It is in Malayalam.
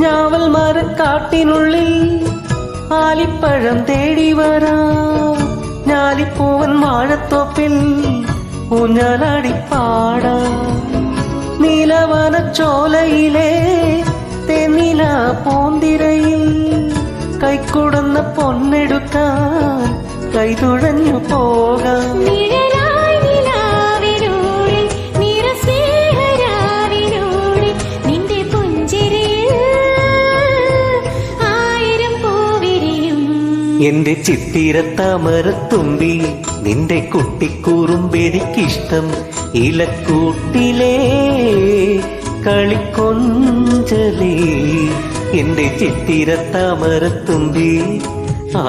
ഞാവൽ മരക്കാട്ടിനുള്ളിൽ ആലിപ്പഴം തേടി വരാ ഞാലിപ്പൂവൻ വാഴത്തോപ്പിൽ ഊഞ്ഞാലാടിപ്പാടാ നീലവനച്ചോലയിലെ തെന്നില പൂന്തിരയിൽ കൈക്കുടന്ന പൊന്നെടുക്കാൻ കൈതുഴഞ്ഞു പോകാം എന്റെ ചിത്തിരത്താമരത്തുമ്പി നിന്റെ കുട്ടിക്കൂറുമ്പെനിക്കിഷ്ടം ഇലക്കൂട്ടിലേ കളിക്കൊഞ്ചലേ എന്റെ ചിത്തിരത്താമരത്തുമ്പി ആ